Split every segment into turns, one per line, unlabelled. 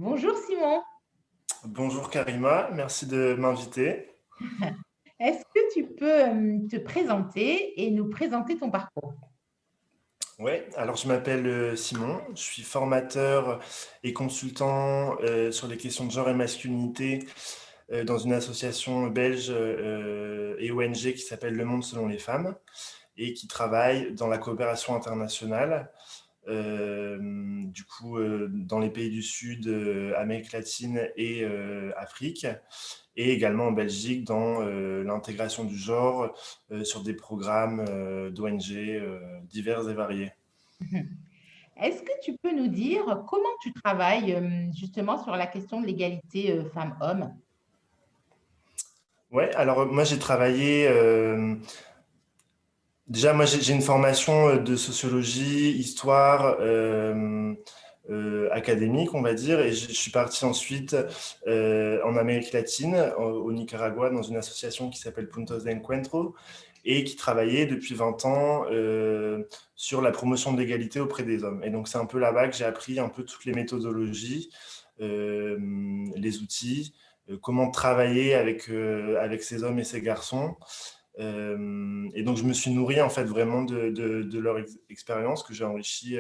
Bonjour Simon,
Bonjour Karima, merci de m'inviter.
est-ce que tu peux te présenter et nous présenter ton parcours?
Ouais, alors je m'appelle Simon, je suis formateur et consultant sur les questions de genre et masculinité dans une association belge et ONG qui s'appelle Le Monde selon les femmes et qui travaille dans la coopération internationale, dans les pays du Sud, Amérique latine et Afrique. Et également en Belgique dans l'intégration du genre sur des programmes d'ONG divers et variés.
Est-ce que tu peux nous dire comment tu travailles justement sur la question de l'égalité femmes-hommes?
Ouais, alors moi j'ai travaillé. Déjà, moi j'ai une formation de sociologie, histoire académique, on va dire, et je suis parti ensuite en Amérique latine, au Nicaragua, dans une association qui s'appelle Puntos de Encuentro, et qui travaillait depuis 20 ans sur la promotion de l'égalité auprès des hommes. Et donc c'est un peu là-bas que j'ai appris un peu toutes les méthodologies, euh, les outils, comment travailler avec ces hommes et ces garçons. Et donc, je me suis nourri en fait vraiment de leur expérience que j'ai enrichi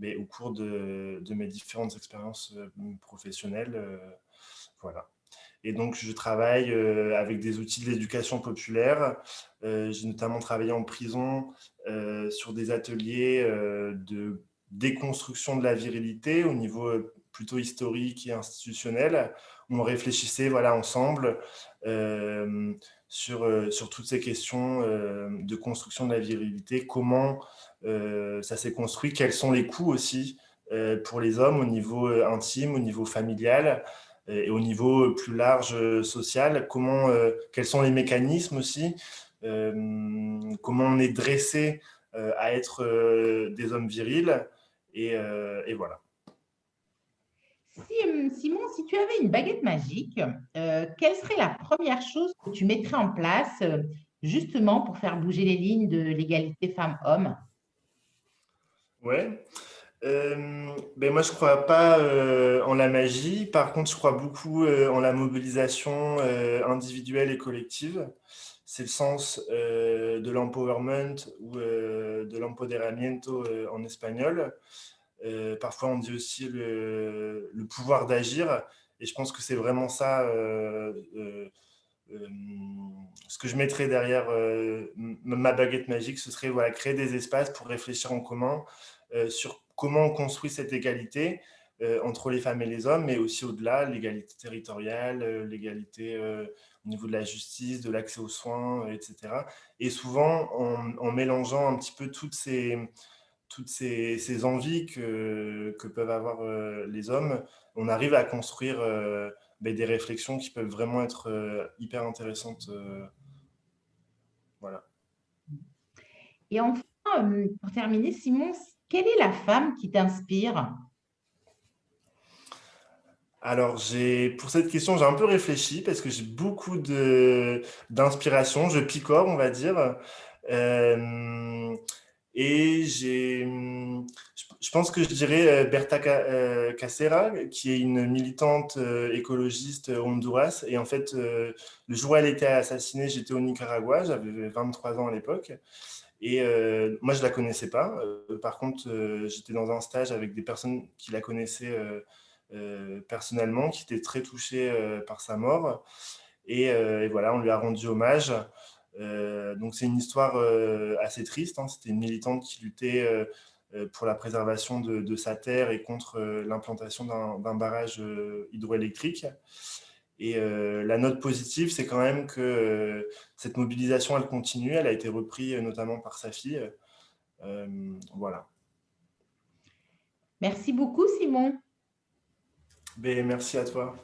mais au cours de mes différentes expériences professionnelles. Voilà. Et donc, je travaille avec des outils de l'éducation populaire. J'ai notamment travaillé en prison sur des ateliers de déconstruction de la virilité au niveau plutôt historique et institutionnel, où on réfléchissait voilà, ensemble sur toutes ces questions de construction de la virilité, comment ça s'est construit, quels sont les coûts aussi pour les hommes au niveau intime, au niveau familial et au niveau plus large social, quels sont les mécanismes aussi, comment on est dressé à être des hommes virils, et voilà.
Simon, si tu avais une baguette magique, quelle serait la première chose que tu mettrais en place justement pour faire bouger les lignes de l'égalité femmes-hommes?
Ouais. Ben moi, je crois pas en la magie. Par contre, je crois beaucoup en la mobilisation individuelle et collective. C'est le sens de l'empowerment ou de l'empoderamiento en espagnol. Parfois, on dit aussi le pouvoir d'agir. Et je pense que c'est vraiment ça euh, ce que je mettrais derrière ma baguette magique. Ce serait voilà, créer des espaces pour réfléchir en commun sur comment on construit cette égalité entre les femmes et les hommes, mais aussi au-delà, l'égalité territoriale, l'égalité au niveau de la justice, de l'accès aux soins, etc. Et souvent, en mélangeant un petit peu toutes ces envies que peuvent avoir les hommes, on arrive à construire ben, des réflexions qui peuvent vraiment être hyper intéressantes. Voilà.
Et enfin, pour terminer, Simon, quelle est la femme qui t'inspire?
Alors, pour cette question, j'ai un peu réfléchi parce que j'ai beaucoup d'inspiration. Je picore, on va dire. Euh, et je pense que je dirais Berta Cáceres, qui est une militante écologiste au Honduras. Et en fait, le jour où elle était assassinée, j'étais au Nicaragua, j'avais 23 ans à l'époque. Et moi, je la connaissais pas. Par contre, j'étais dans un stage avec des personnes qui la connaissaient personnellement, qui étaient très touchées par sa mort. Et voilà, on lui a rendu hommage. Donc c'est une histoire assez triste, hein. C'était une militante qui luttait pour la préservation de sa terre et contre l'implantation d'un barrage hydroélectrique. Et la note positive, c'est quand même que cette mobilisation, elle continue. Elle a été reprise notamment par sa fille. Voilà.
Merci beaucoup, Simon.
Ben, merci à toi.